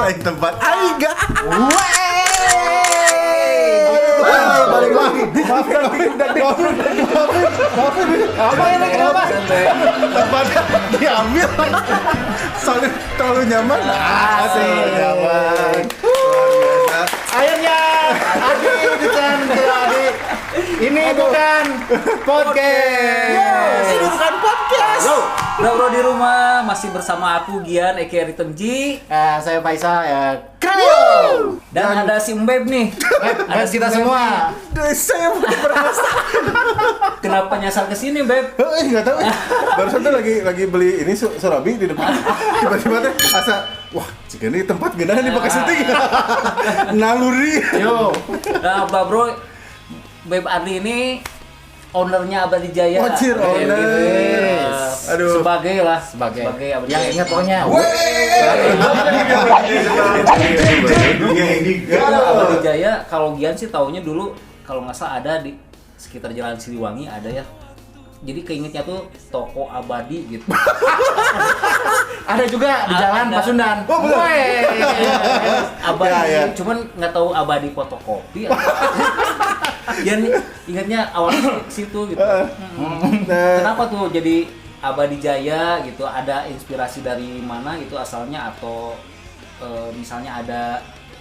lain tempat. Aiga. Balik lagi. Maafin. Apa ini kenapa? Tempatnya diambil. Soalnya terlalu nyaman. Asik. Nyaman. Akhirnya dilanjutkan ke adik. Ini bukan podcast. Ini bukan podcast. Bro di rumah masih bersama aku Gian Eke Ritem G Saya Faisal ya. Keren. dan ada si Mbeb nih. Ada kita semua. Saya mau berasa. Kenapa nyasar ke sini, Mbeb? Nggak tahu. Barusan tuh lagi beli ini surabi di depan. Tiba-tiba teh asa, wah, jika ini tempat gede nih pakai syuting. Naluri. Yo. Nah, Bro, Mbeb Ardi ini ownernya Abadi Jaya. Wajir, owner. Aduh. Sebagai Abadi Yang Jaya. ingat pokoknya. Abadi Jaya, kalau Gian sih taunya dulu kalau nggak salah ada di sekitar Jalan Siliwangi ada ya. Jadi keingetnya tuh toko Abadi gitu. Ada juga di Jalan Ada. Pasundan. Oh, bener. Abadi, Ya. cuman nggak tahu Abadi fotokopi. Gian ingatnya awalnya situ gitu. Kenapa tuh jadi Abadi Jaya gitu? Ada inspirasi dari mana gitu asalnya atau misalnya ada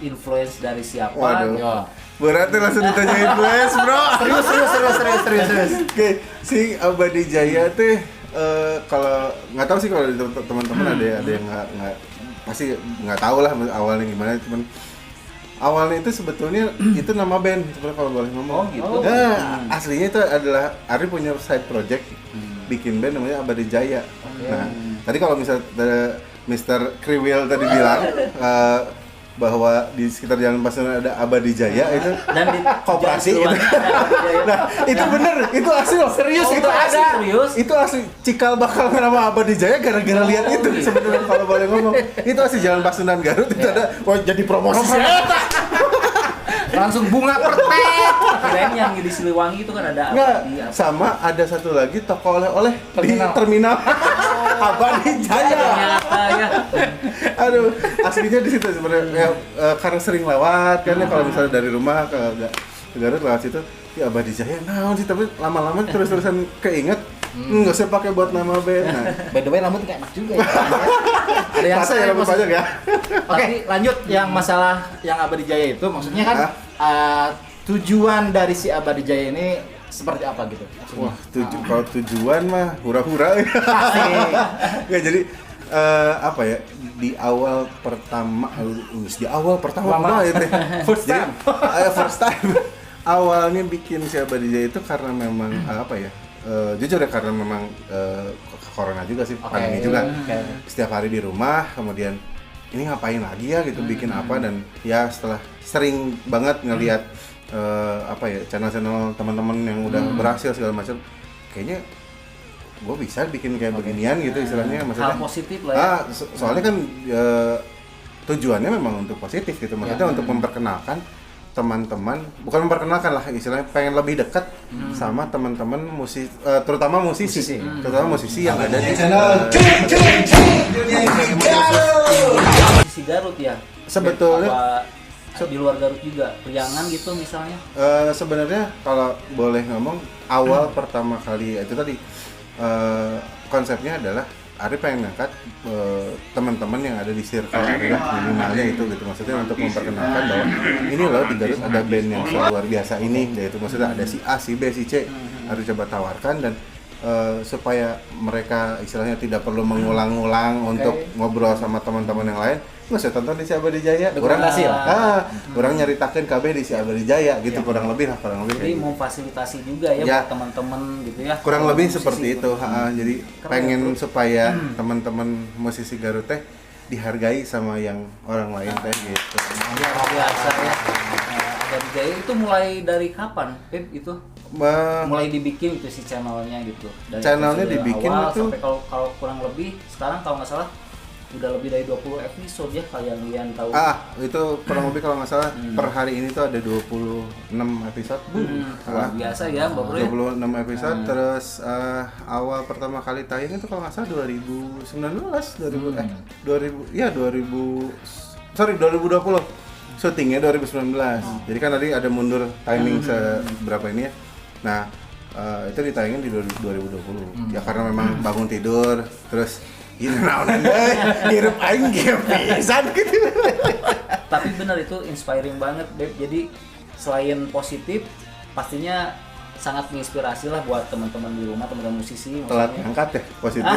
influence dari siapa? Waduh. Yo. Berarti langsung ditanya influence, bro. Serius. Oke, si Abadi Jaya teh kalau nggak tahu sih kalau di teman-teman ada yang nggak pasti nggak tahu lah awalnya gimana, cuman awalnya itu sebetulnya itu nama band sebenarnya kalau boleh ngomong. Oh, gitu. Aslinya itu adalah Ari punya side project bikin band namanya Abadi Jaya. Nah, tadi kalau misalnya Mr. Kriwil tadi bilang bahwa di sekitar Jalan Pasundan ada Abadi Jaya itu Dan di koperasi Jalan itu. Siliwangi ada Abadi Jaya. Nah, itu bener, itu asli loh. Serius Oh, itu asli, ada. serius? Itu asli cikal bakal nama Abadi Jaya gara-gara lihat itu gitu. sebenarnya kalau boleh ngomong. Itu asli Jalan Pasundan Garut itu ada. Wah, jadi promosi. Langsung bunga pertek. Kirain yang di Siliwangi itu kan ada Enggak, Abadi apa. sama ada satu lagi toko oleh-oleh di Terminal. terminal. Abadi Jaya. Ternyata ya. Aduh, aslinya di situ sebenarnya ya, karena sering lewat kan ya, kalau misalnya dari rumah ke Garut lewat situ, ya Abadi Jaya naon sih, tapi lama-lama terus-terusan keinget nggak usah pakai buat nama band. Nah, By the way, rambut nggak enak juga ya. Ada yang masa saya ya rambut panjang ya. Oke, lanjut yang masalah yang Abadi Jaya itu, maksudnya kan tujuan dari si Abadi Jaya ini seperti apa gitu? Wah, kalau tujuan mah hura-hura. Ya jadi apa ya, di awal pertama Lama. ya teh. First Jadi, time. First time. Awalnya bikin si Abadi Jaya itu karena memang apa ya? Jujur ya, karena memang corona juga sih, pandemi juga. Setiap hari di rumah, kemudian ini ngapain lagi ya gitu, bikin apa, dan ya setelah sering banget ngelihat apa ya, channel-channel teman-teman yang udah berhasil segala macam, kayaknya gue bisa bikin kayak beginian gitu istilahnya, maksudnya Hal positif lah ya. soalnya kan tujuannya memang untuk positif gitu, maksudnya untuk memperkenalkan teman-teman, bukan memperkenalkan lah istilahnya, pengen lebih dekat sama teman-teman musisi, terutama musisi yang ada di Sisi Garut ya. Sebetulnya Apa di luar Garut juga, Priangan gitu misalnya. sebenarnya kalau boleh ngomong, awal pertama kali itu tadi konsepnya adalah Ari pengen ngangkat teman-teman yang ada di circle Ari lah, minimalnya itu gitu, maksudnya untuk memperkenalkan bahwa ini loh di Garut ada band yang luar biasa ini, yaitu maksudnya ada si A, si B, si C, Ari coba tawarkan, dan supaya mereka istilahnya tidak perlu mengulang-ulang untuk ngobrol sama teman-teman yang lain, nggak usah tonton di si Abadi Jaya, Dokumentasi lah. orang nyaritakeun KB di si Abadi Jaya gitu, kurang lebih Jadi kayak gitu. memfasilitasi juga ya, Ya. buat teman-teman gitu ya. Kurang lebih Musisi seperti gitu. itu. Jadi Keren, pengen bro. supaya teman-teman musisi Garut teh dihargai sama yang orang lain teh gitu. Luar biasa ya. Abadi Jaya itu mulai dari kapan, Pip, itu? Mulai dibikin itu si channelnya gitu. Dari Channelnya episode dibikin awal itu- sampai kalau kurang lebih sekarang kalau nggak salah udah lebih dari 20 episode ya kalian tahu. Itu kurang lebih kalau nggak salah per hari ini tuh ada 26 episode. Luar biasa ya, Mbak Bro. 26 episode. Terus awal pertama kali tayang itu kalau nggak salah 2019, 2000 ya 2000 sorry 2020. Syutingnya 2019. Jadi kan tadi ada mundur timing seberapa ini ya. Nah, itu ditayangin di 2020. Ya karena memang bangun tidur terus ini naonan deui, hirup aing ge pisan gitu. Tapi benar itu inspiring banget, Beb. Jadi selain positif, pastinya sangat menginspirasi lah buat teman-teman di rumah, teman-teman musisi. Telat maksudnya. angkat ya positif.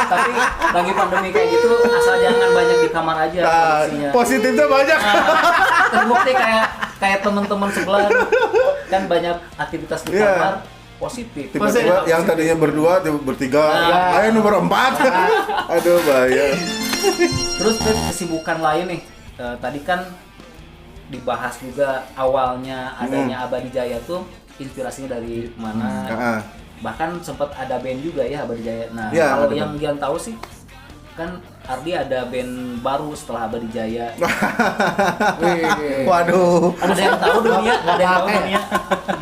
Tapi lagi pandemi kayak gitu, asal jangan banyak di kamar aja produksinya. Positifnya banyak. Terbukti kayak teman-teman sebelah kan banyak aktivitas di Iya. kamar positif. Tiba-tiba yang tadinya berdua, tiba bertiga, ayo nomor 4. Aduh bahaya. Terus Beb, kesibukan lain nih, tadi kan dibahas juga awalnya adanya Abadi Jaya tuh inspirasinya dari mana. Bahkan sempat ada band juga ya Abadi Jaya. Nah, Ya, kalau ada yang Gian tahu sih kan Ardi ada band baru setelah Abadi Jaya. Waduh. Ada yang tahu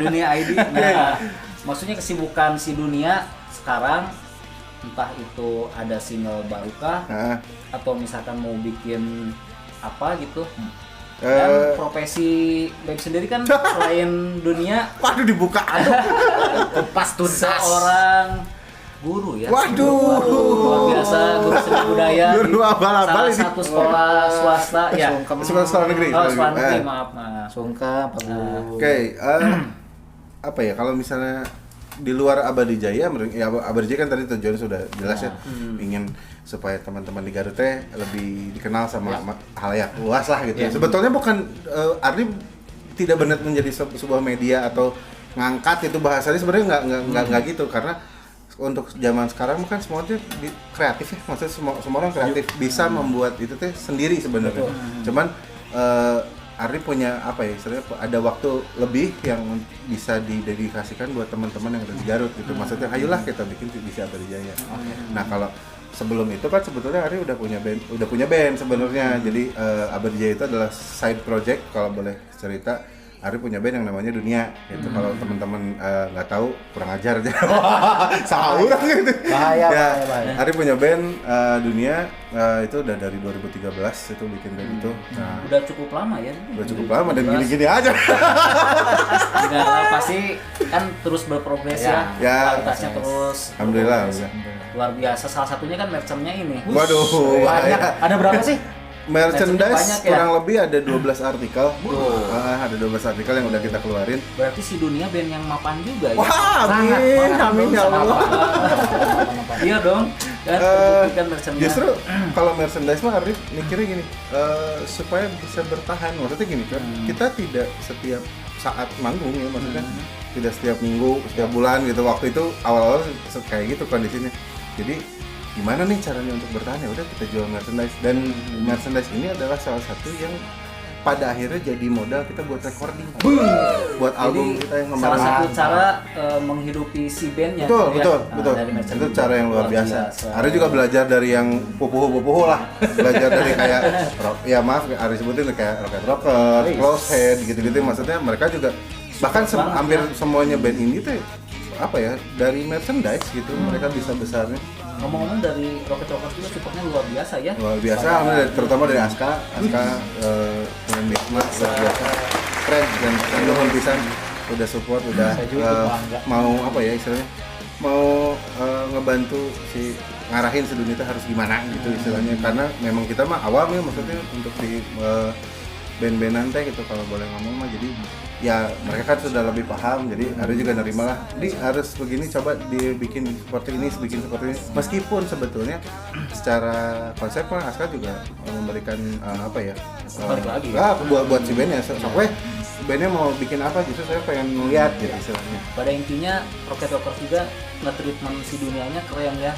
dunia ID. Nah, maksudnya kesibukan si Dunia sekarang entah itu ada single barukah atau misalkan mau bikin apa gitu. Dan profesi Beb sendiri kan selain Dunia, Waduh dibuka. Pas tuntas. seorang guru ya. Waduh. Luar biasa, guru seni budaya. Guru abal-abal Salah ini. satu sekolah swasta ya. Sekolah negeri. Oh, sekolah negeri, maaf. Sungka, Pak Guru. Oke, apa ya kalau misalnya di luar Abadi Jaya, ya Abadi Jaya kan tadi tujuannya sudah jelas ya, ingin supaya teman-teman di Garut teh lebih dikenal sama halayak luas lah gitu. Sebetulnya bukan Ardi tidak benar menjadi sebuah media atau ngangkat itu bahasanya, sebenarnya nggak gitu, karena untuk zaman sekarang kan semuanya kreatif ya, maksudnya semua orang kreatif bisa membuat itu teh sendiri sebenarnya. Cuman Ardi punya apa ya, istilahnya ada waktu lebih yang bisa didedikasikan buat teman-teman yang ada di Garut gitu. Maksudnya ayolah kita bikin bisa Abadi Jaya. Nah, kalau sebelum itu kan sebetulnya Ardi udah punya band sebenarnya. Jadi Abadi Jaya itu adalah side project, kalau boleh cerita. Ardi punya band yang namanya Dunia gitu. Kalau teman-teman nggak tahu, kurang ajar aja. Salah orang gitu. Bahaya. Ardi punya band Dunia, itu udah dari 2013 itu bikin band itu. Nah, Udah cukup lama ya. udah cukup lama dan gini-gini aja. Enggak pasti kan terus berprogres ya. Kualitasnya terus. Alhamdulillah. Luar biasa. Salah satunya kan merchandise nya ini. Waduh, Banyak. Ada berapa sih? merchandise banyak ya? kurang lebih ada 12 artikel. Ada 12 artikel yang udah kita keluarin. Berarti si Dunia band yang mapan juga ya. Wah, amin ya Allah. Iya dong. Dan terbukti kan merchandise. Justru kalau merchandise mah Arif mikirnya gini, supaya bisa bertahan. Maksudnya gini kan, kita tidak setiap saat manggung ya, maksudnya tidak setiap minggu, setiap bulan gitu. Waktu itu awal-awal kayak gitu kondisinya. Jadi gimana nih caranya untuk bertahan? Ya udah kita jual merchandise, dan merchandise ini adalah salah satu yang pada akhirnya jadi modal kita buat recording, buat album kita yang salah kemarin. satu cara menghidupi si bandnya. Betul. Dari merchandise. Itu cara yang luar biasa. Ari juga belajar dari yang pupuh lah. Belajar dari kayak ya maaf, Ari sebutin kayak Rocket, Close Head gitu-gitu. Maksudnya mereka juga bahkan hampir semuanya band ini tuh apa ya, dari merchandise gitu mereka bisa besarnya. Ngomong-ngomong dari Rocket juga supportnya luar biasa ya. Luar biasa, terutama dari Aska dengan Nikma luar biasa. Keren dan nuhun pisan udah support, udah mau apa ya istilahnya, mau ngebantu si ngarahin si Dunia itu harus gimana gitu istilahnya, karena memang kita mah awam ya, maksudnya untuk di band-bandan teh gitu kalau boleh ngomong mah. Jadi ya mereka kan sudah lebih paham, jadi Ari juga nerima lah, ini harus begini, coba dibikin seperti ini, meskipun sebetulnya secara konsep mah Aska juga juga apa ya, balik lagi buat si bandnya, soalnya bandnya mau bikin apa, justru saya pengen ngeliat gitu istilahnya. Pada intinya Rocket Rockers juga nge-treatment si Dunianya keren ya,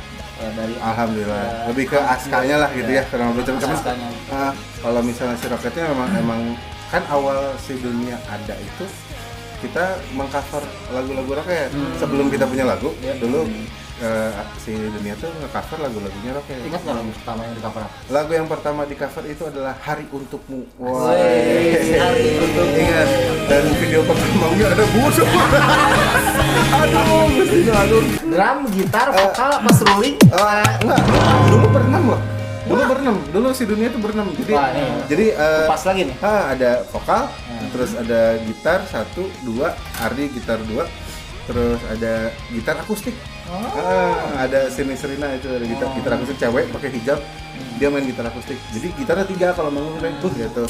dari alhamdulillah lebih ke Askanya lah gitu ya, karena Askanya. Kalau misalnya si Rocketnya memang kan awal si Dunia ada itu kita mengcover lagu-lagu Rocket. Sebelum kita punya lagu, dulu si Dunia tuh nge-cover lagu-lagunya Rocket. Ingat nggak lagu pertama yang di cover apa? Lagu yang pertama di cover itu adalah Hari Untukmu. Wah, Hari Untukmu. Ingat. Dan video pertamanya ada busuk. Aduh. Drum, gitar, vokal, pas rolling. Enggak, dulu pernah loh. Dulu si dunia itu berenam. Jadi Wah, nih. jadi Pas lagi nih. ada vokal, terus ada gitar 1, 2, Ardi gitar 2, terus ada gitar akustik. Ada Serina itu ada gitar akustik cewek pakai hijab. Dia main gitar akustik. Jadi gitarnya 3 kalau manggung gitu.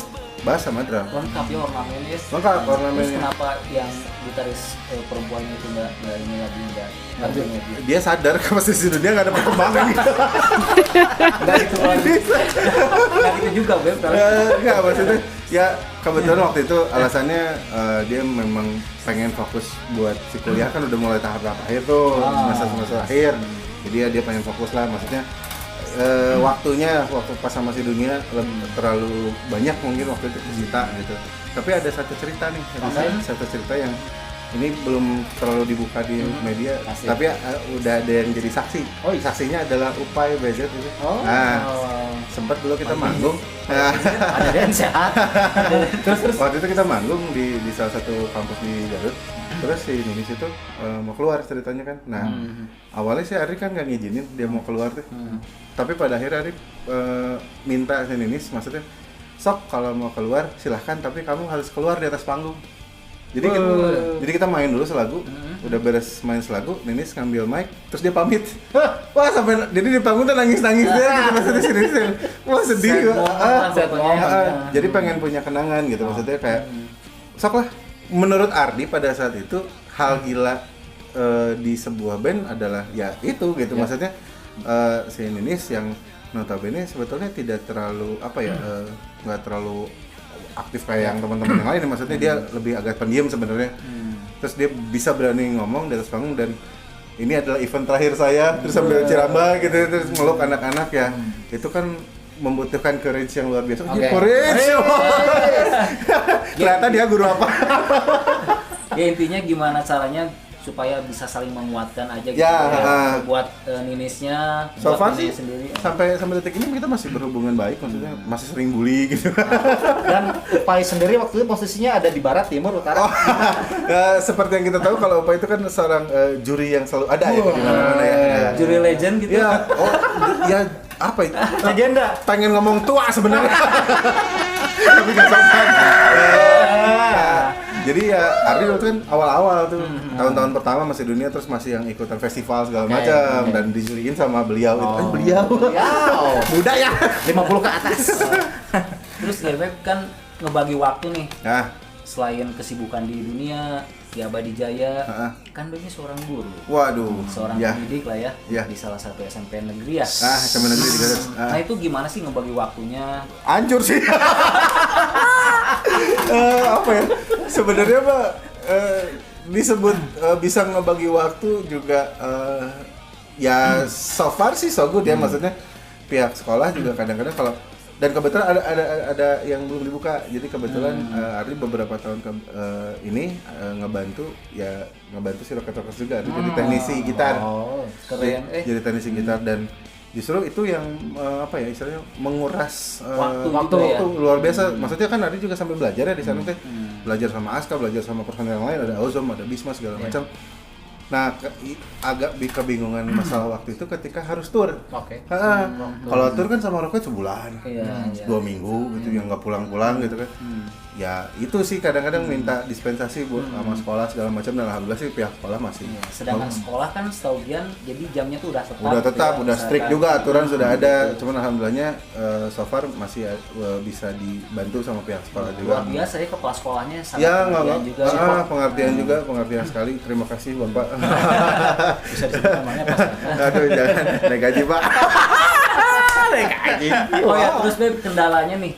Bass sama drum. Lengkap ya ornamennya. Lengkap Terus ornamennya. kenapa yang gitaris perempuannya itu nggak ini lagi nggak punya dia? Dia sadar kalau si dunia nggak ada perkembangan gitu. Nggak gitu lagi. Nggak gitu juga Beb. Enggak, maksudnya ya kebetulan waktu itu alasannya dia memang pengen fokus buat si kuliah kan udah mulai tahap akhir tuh, semester akhir. Jadi ya dia pengen fokus lah, maksudnya waktu pas sama si dunia terlalu banyak mungkin waktu itu disita gitu. Tapi ada satu cerita nih, satu cerita yang ini belum terlalu dibuka di media, Asik. tapi udah ada yang jadi saksi. Saksinya adalah Upay BZ gitu. Nah, sempat dulu kita manggung. Ada Dan sehat. terus Waktu itu kita manggung di salah satu kampus di Garut. Terus si Ninis itu mau keluar ceritanya kan. Nah, awalnya si Ari kan nggak ngizinin dia mau keluar tuh. Tapi pada akhirnya Ari minta si Ninis, maksudnya sok kalau mau keluar silahkan, tapi kamu harus keluar di atas panggung. Jadi kita main dulu selagu, udah beres main selagu, Ninis ngambil mic, terus dia pamit. Wah sampai jadi di panggung tuh nangis-nangis dia gitu, maksudnya si Ninis. Wah sedih. Jadi pengen punya kenangan gitu, maksudnya kayak sok lah. Menurut Ardi pada saat itu hal gila di sebuah band adalah ya itu gitu, maksudnya si Ninis yang notabene sebetulnya tidak terlalu nggak terlalu aktif kayak yang teman-teman yang lain, maksudnya dia lebih agak pendiam sebenarnya. Terus dia bisa berani ngomong di atas panggung dan ini adalah event terakhir saya, terus sambil ceramah gitu, terus meluk anak-anak ya. Itu kan membutuhkan courage yang luar biasa. Courage. Ternyata dia guru apa? Ya intinya gimana caranya supaya bisa saling menguatkan aja gitu Ya, buat Ninisnya, So buat far dirinya sih sendiri. sampai detik ini kita masih berhubungan baik, maksudnya masih sering bully gitu. Dan Upay sendiri waktu itu posisinya ada di barat, timur, utara. Ya, seperti yang kita tahu kalau Upay itu kan seorang juri yang selalu ada ya di mana-mana ya. Juri legend gitu. Ya, ya apa itu? Legenda. Pengen ngomong tua sebenarnya. Tapi nggak sopan. Jadi ya Ari waktu kan awal-awal tuh tahun-tahun pertama masih dunia, terus masih yang ikutan festival segala macam dan dijuriin sama beliau itu. Beliau muda ya, 50 ke atas. Terus Beb kan ngebagi waktu nih. nah Selain kesibukan di dunia, di Abadi Jaya, kan Bebnya seorang guru. waduh Seorang ya pendidik lah ya, Ya. di salah satu SMP negeri ya. SMA negeri di Garut. Nah itu gimana sih ngebagi waktunya? Hancur sih. Apa ya? Sebenarnya Pak disebut bisa ngebagi waktu juga ya so far sih so good ya, maksudnya pihak sekolah juga kadang-kadang kalau dan kebetulan ada yang belum dibuka, jadi kebetulan Ardi beberapa tahun ini ngebantu si Rocket Rockers juga, jadi teknisi gitar. Keren. Jadi teknisi gitar dan justru itu yang istilahnya menguras Waktu waktu luar biasa. Maksudnya kan Ardi juga sampai belajar ya di sana teh. Belajar sama Aska, belajar sama personel yang lain, ada Ozom, ada Bisma segala macam. Nah, agak kebingungan masalah waktu itu ketika harus tur. Kalau tur kan sama Rocket sebulan, 2 minggu gitu, yang nggak pulang-pulang gitu kan. Ya itu sih kadang-kadang minta dispensasi buat sama sekolah segala macam, dan alhamdulillah sih pihak sekolah masih. Sedangkan sekolah kan setahu Dian, jadi jamnya tuh udah tetap. Udah tetap, gitu ya, udah strict misalkan. juga, aturan sudah ada. Cuman alhamdulillahnya so far masih bisa dibantu sama pihak sekolah juga. Luar biasa ya kepala sekolahnya sangat Ya pengertian juga. pengertian juga, pengertian sekali. Terima kasih Bapak. Bisa disebut namanya pas. Aduh jangan naik gaji Pak. Naik gaji. Oh ya, terus Beb kendalanya nih.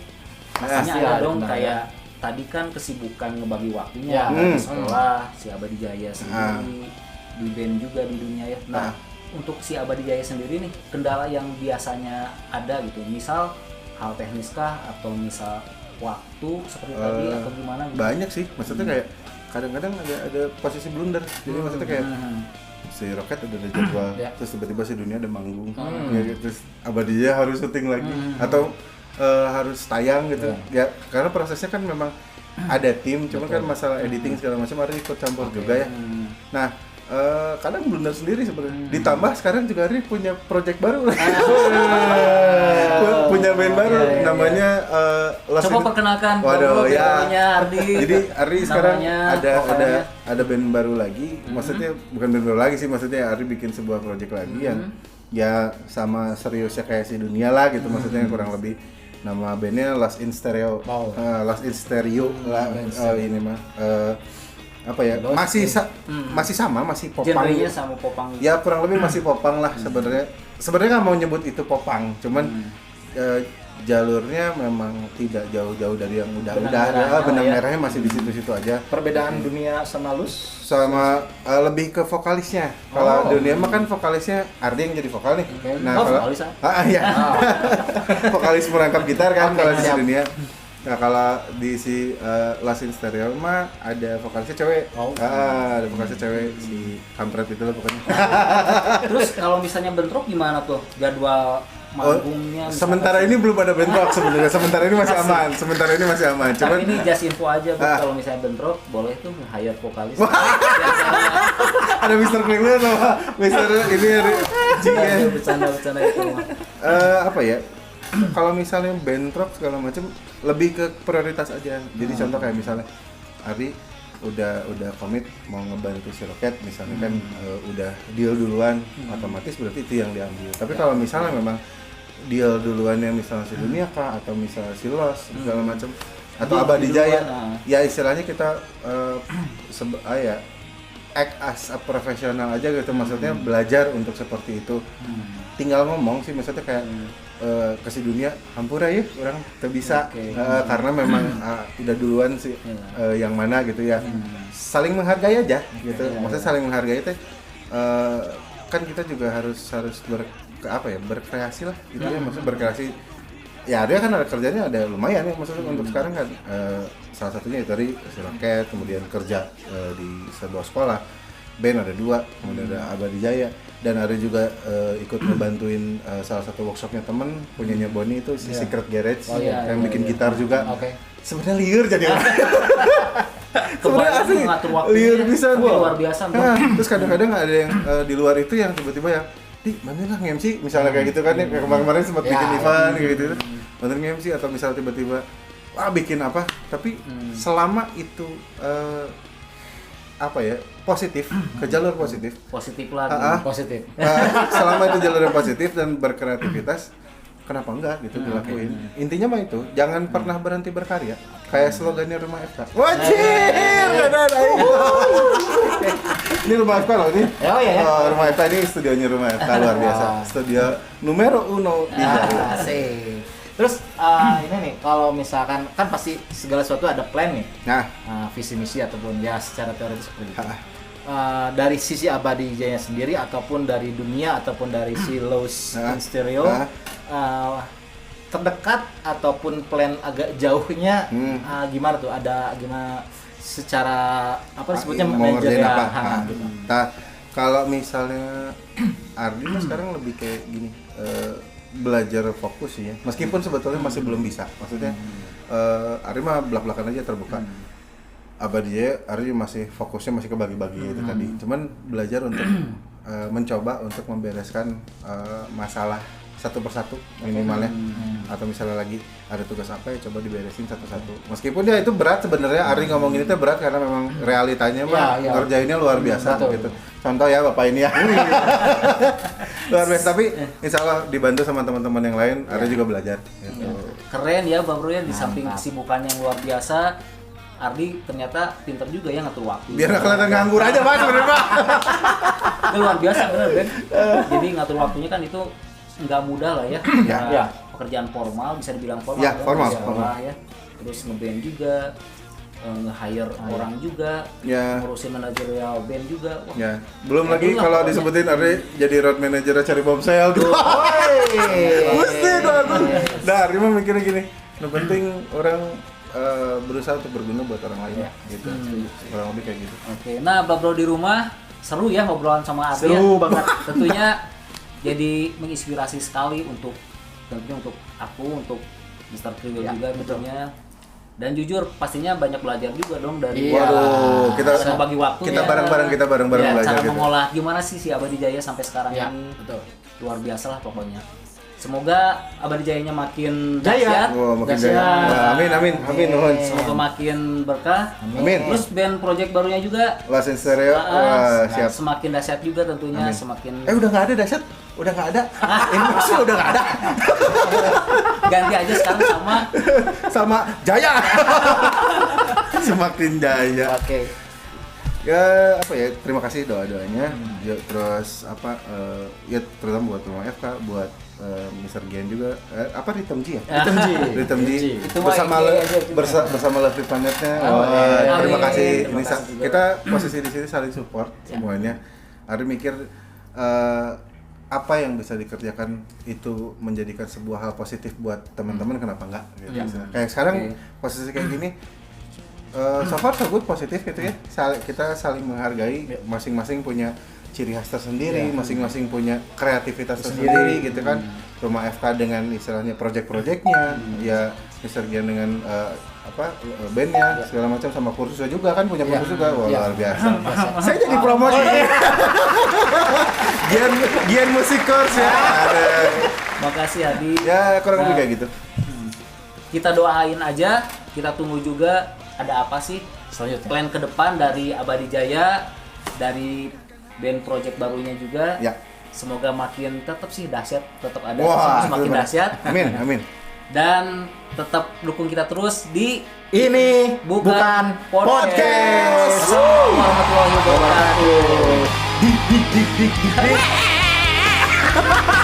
Pastinya Pasti ada ada dong kendala. kayak tadi kan kesibukan ngebagi waktunya Ya. di sekolah, si Abadi Jaya sendiri, di band juga di dunia ya. Nah, untuk si Abadi Jaya sendiri nih, kendala yang biasanya ada gitu, misal hal teknis kah atau misal waktu seperti tadi atau gimana gitu? Banyak sih, maksudnya kayak kadang-kadang ada posisi blunder. Jadi maksudnya kayak si Rocket udah ada jadwal, terus tiba-tiba si dunia ada manggung, ya, terus Abadinya harus syuting lagi atau harus tayang gitu. Ya karena prosesnya kan memang ada tim, cuman kan masalah editing segala macam harus ikut campur juga ya. Nah kadang blunder sendiri sebenarnya. Ditambah sekarang juga Ari punya project baru. Punya band baru namanya Coba perkenalkan Waduh, ya. namanya Ardi. Jadi Ari sekarang vokalnya. ada band baru lagi. Maksudnya bukan band baru lagi sih, maksudnya Ari bikin sebuah project lagi yang ya sama seriusnya kayak si dunia lah gitu. Maksudnya kurang lebih nama bandnya Last in Stereo. Last in Stereo lah ini mah. Apa ya, masih sama, masih popang. Genrenya sama popang. Ya kurang lebih masih popang lah sebenarnya. Sebenarnya nggak mau nyebut itu popang, cuman jalurnya memang tidak jauh-jauh dari yang udah. Benang merahnya masih di situ-situ aja. Perbedaan dunia sama Lus Sama lebih ke vokalisnya. Kalau dunia mah kan vokalisnya Ardi yang jadi vokal nih. Nah, kalau vokalis iya. Vokalis merangkap gitar kan kalau di dunia. Nah kalau di si Last in Stereo mah ada vokalisnya cewek. Ada vokalisnya cewek, si kampret itu lah pokoknya. Terus kalau misalnya bentrok gimana tuh jadwal manggungnya? Sementara ini belum ada bentrok sebenarnya. Sementara ini masih aman. Cuman ini just info aja, kalau misalnya bentrok boleh tuh hire vokalis. Ada Mr. Klingle sama Mr. ini Bercanda itu mah. Apa ya? Kalau misalnya bentrok segala macam lebih ke prioritas aja. Jadi contoh kayak misalnya Ari udah komit mau ngebantu si Roket misalnya kan udah deal duluan, otomatis berarti itu yang diambil. Tapi kalau misalnya memang deal duluan yang misalnya si Dunia kah atau misalnya si Los segala macam atau Abadi Jaya, ya istilahnya kita act as a profesional aja gitu, maksudnya belajar untuk seperti itu. Tinggal ngomong sih, maksudnya kayak ke si Dunia hampura ya orang bisa karena memang udah duluan sih yang mana gitu ya. Saling menghargai aja gitu. Maksudnya saling menghargai itu kan kita juga harus berkreasi lah gitu ya, maksudnya berkreasi. Ya dia kan ada kerjanya ada lumayan ya, maksudnya untuk sekarang kan salah satunya itu dari si Roket, kemudian kerja di sebuah sekolah, band ada 2, kemudian ada Abadi Jaya, dan ada juga ikut ngebantuin salah satu workshopnya temen punyanya Boni itu si Secret Garage yang bikin gitar juga. Sebenarnya liur jadi orang. Sebenarnya asli liur bisa luar biasa. Terus kadang-kadang ada yang di luar itu yang tiba-tiba yang bantuin lah nge-MC misalnya kayak gitu kan ya, kayak kemarin sempat bikin event kayak gitu, bantuin nge-MC atau misalnya tiba-tiba bikin apa, tapi selama itu positif, ke jalur positif lah positif. Selama itu jalur yang positif dan berkreativitas, kenapa enggak gitu dilakuin. Intinya mah itu, jangan pernah berhenti berkarya. Kayak slogannya Rumah FK. Wajir! Ini Rumah FK loh ini. Rumah FK ini studionya Rumah FK luar biasa. Studio numero 1 di Jawa. Asik. Terus ini nih, kalau misalkan kan pasti segala sesuatu ada plan nih. Visi misi ataupun ya secara teoritis seperti itu. Dari sisi Abadi Jaya sendiri ataupun dari dunia ataupun dari si Lost in Stereo, terdekat ataupun plan agak jauhnya gimana tuh? Ada gimana secara apa disebutnya manajer gitu. Nah, kalau misalnya Ardi sekarang lebih kayak gini, belajar fokus sih ya. Meskipun sebetulnya masih belum bisa. Maksudnya Ardi mah belak-belakan aja terbuka. Abadi Jaya, Ardi masih fokusnya masih ke bagi-bagi itu tadi. Cuman belajar untuk mencoba untuk membereskan masalah satu persatu minimalnya, atau misalnya lagi ada tugas apa ya coba diberesin satu-satu. Meskipun ya itu berat sebenarnya, Ari ngomongin itu berat karena memang realitanya mah ngerjainnya luar biasa gitu. Contoh ya Bapak ini ya. Luar biasa, tapi insya Allah dibantu sama teman-teman yang lain, Ari juga belajar gitu. Keren ya Bang Bro ya, di samping kesibukannya yang luar biasa, Ardi ternyata pinter juga ya ngatur waktu. Biar nggak kelihatan nganggur aja Pak sebenarnya Pak. Itu luar biasa bener Ben. Jadi ngatur waktunya kan itu nggak mudah lah ya. Pekerjaan formal, bisa dibilang formal. Ya, formal. Ya. Terus nge-band juga, nge-hire orang juga, ngurusin manajerial band juga. Wah, ya. Belum lagi kalau disebutin Ari jadi road manager cari bomsel. Mesti dong. Nah, Ari mah mikirnya gini, yang penting orang berusaha untuk berguna buat orang lain gitu. Kurang lebih kayak gitu. Oke. Nah, Bro di rumah seru ya ngobrolan sama Ari. Seru banget. Tentunya jadi menginspirasi sekali untuk tentunya untuk aku, untuk Mr. Kriwil juga tentunya. Dan jujur pastinya banyak belajar juga dong dari Waduh, kita bagi waktu kita bareng-bareng ya, belajar cara gitu. mengolah gimana sih si Abadi Jaya sampai sekarang ini. Betul. Luar biasa lah pokoknya. Semoga Abadi Jayanya makin Jaya. dahsyat. Makin Dahsyat. jaya. Wah, amin nuhun. Semoga makin berkah. Amin. Terus band project barunya juga Last in Stereo. Wah, siap. semakin dahsyat juga tentunya, Amin. semakin Udah nggak ada dahsyat? Udah nggak ada? Emosi udah nggak ada? ganti aja sekarang Sama Jaya. Semakin jaya. Oke. Ya apa ya, terima kasih doanya. Ya, terus apa ya terutama buat Rumah FK, buat Mr. Gian juga apa Rhythm G ya? Rhythm G Itu mah bersama IK aja juga. bersama Lovely Planetnya. Terima kasih. Ini kita posisi di sini saling support semuanya. Ari mikir apa yang bisa dikerjakan itu menjadikan sebuah hal positif buat teman-teman, kenapa enggak gitu. Kayak sekarang posisi kayak gini so far so good, positif gitu ya. Kita saling menghargai, masing-masing punya ciri khas tersendiri, masing-masing punya kreativitas tersendiri gitu kan. Rumah FK dengan istilahnya project-projectnya, ya Mr. Gian dengan bandnya segala macam, sama kursusnya juga kan, punya kursus juga. Wah, luar biasa. Saya jadi promosi. Gian musik course ya. Makasih Hadi. Ya kurang lebih kayak gitu. Kita doain aja, kita tunggu juga ada apa sih Selanjutnya. plan ke depan dari Abadi Jaya, dari band project barunya juga. Ya. Semoga makin tetap sih dahsyat, tetap ada Wah, semakin dahsyat. Amin. Dan tetap dukung kita terus di Ini bukan podcast. Assalamualaikum warahmatullahi wabarakatuh. Dik.